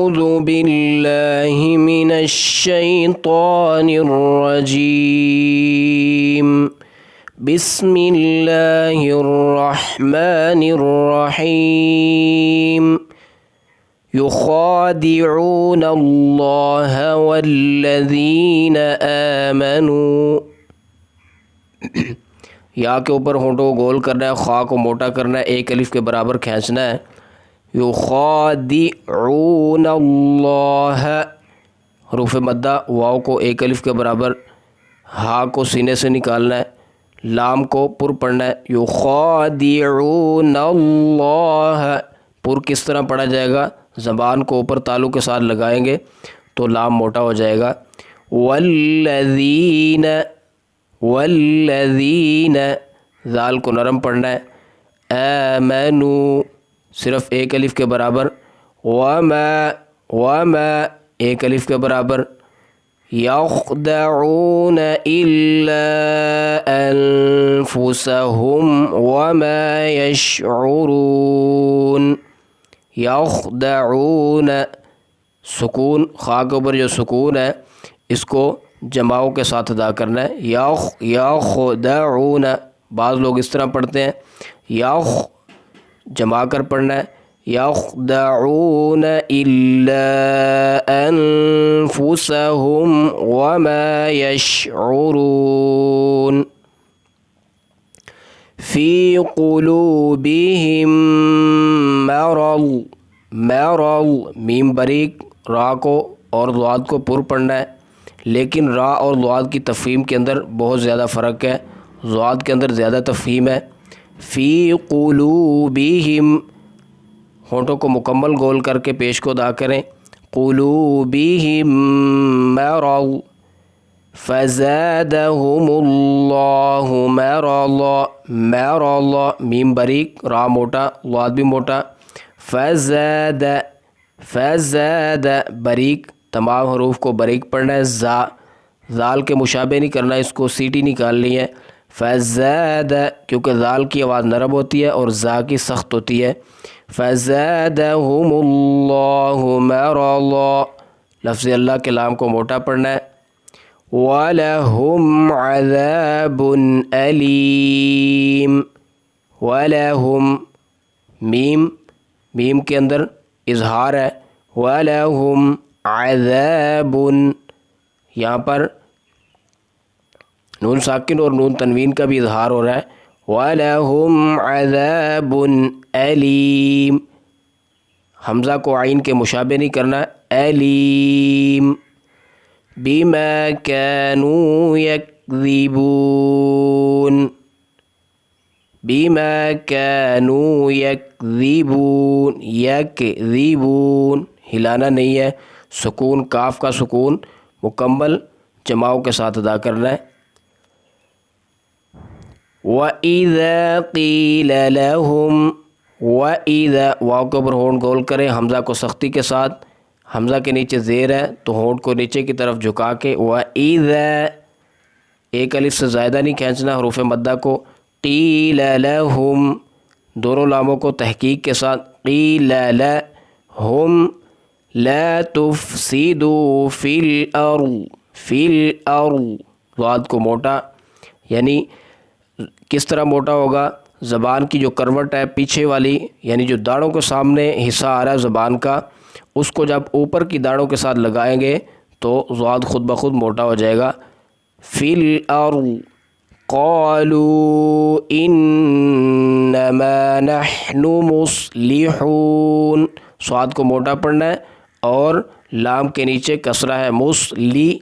أعوذ بالله من الشيطان الرجيم بسم الله الرحمن الرحيم يخادعون الله والذين آمنوا. یا کے اوپر ہونٹوں کو گول کرنا ہے، خا کو موٹا کرنا ہے، ایک الف کے برابر کھینچنا ہے. یخادعون اللہ، حروف مدہ واو کو ایک الف کے برابر، ہا کو سینے سے نکالنا ہے، لام کو پر پڑھنا ہے. یخادعون اللہ، پر کس طرح پڑھا جائے گا؟ زبان کو اوپر تالو کے ساتھ لگائیں گے تو لام موٹا ہو جائے گا. والذین، والذین، ذال کو نرم پڑھنا ہے. آمنوا، صرف ایک الف کے برابر. وما، وما ایک الف کے برابر. یخدعون الا انفسهم وما یشعرون. یخدعون، سکون، خا کے اوپر جو سکون ہے اس کو جماؤں کے ساتھ ادا کرنا ہے. یخدعون، بعض لوگ اس طرح پڑھتے ہیں، یخ جما کر پڑھنا ہے. یخدعون الا انفسهم وما یشعرون. فی قلوبہم مرض، مرض، میم بریک، را کو اور ضاد کو پر پڑھنا ہے، لیکن را اور ضاد کی تفہیم کے اندر بہت زیادہ فرق ہے، ضاد کے اندر زیادہ تفہیم ہے. فی قلوبہم، ہونٹوں کو مکمل گول کر کے پیش کو ادا کریں. قلوبہم مرض فزادہم اللہ مرضا، مرضا، میم بریک، را موٹا، ضاد بھی موٹا. فزاد، فزاد بریک، تمام حروف کو بریک پڑھنا ہے. زا، زال کے مشابہ نہیں کرنا، اس کو سیٹی نکالنی ہے. فزاد، کیونکہ زال کی آواز نرم ہوتی ہے اور زا کی سخت ہوتی ہے. فزادہم اللہ مرضا، لفظ اللہ کے لام کو موٹا پڑھنا ہے. وَلَهُمْ عَذَابٌ أَلِيمٌ، وَلَهُمْ، میم، میم کے اندر اظہار ہے. وَلَهُمْ عَذَابٌ، یہاں پر نون ساکن اور نون تنوین کا بھی اظہار ہو رہا ہے. وَلَهُمْ عَذَابٌ أَلِيمٌ، حمزہ کو عین کے مشابہ نہیں کرنا. علیم، بما كانوا يكذبون، بما كانوا يكذبون، يكذبون، ہلانا نہیں ہے، سکون، کاف کا سکون مکمل جماؤں کے ساتھ ادا کرنا ہے. وَإِذَا قِيلَ لَهُمْ، وَإِذَا، واو کے اوپر ہونٹ گول کریں، حمزہ کو سختی کے ساتھ، حمزہ کے نیچے زیر ہے تو ہونٹ کو نیچے کی طرف جھکا کے. وَإِذَا، ایک الف سے زائدہ نہیں کھینچنا حروف مدہ کو. قِيلَ لَهُمْ، دونوں لاموں کو تحقیق کے ساتھ. قِيلَ لَهُمْ لَا تُفْسِدُوا فِي الْأَرْضِ، فِي الْأَرْضِ، ضاد کو موٹا، یعنی کس طرح موٹا ہوگا؟ زبان کی جو کروٹ ہے پیچھے والی، یعنی جو داڑھوں کے سامنے حصہ آ رہا ہے زبان کا، اس کو جب اوپر کی داڑھوں کے ساتھ لگائیں گے تو ضاد خود بخود موٹا ہو جائے گا. فی الارض قالوا انما نحن مصلحون، صاد کو موٹا پڑھنا ہے اور لام کے نیچے کسرہ ہے. مصلحون.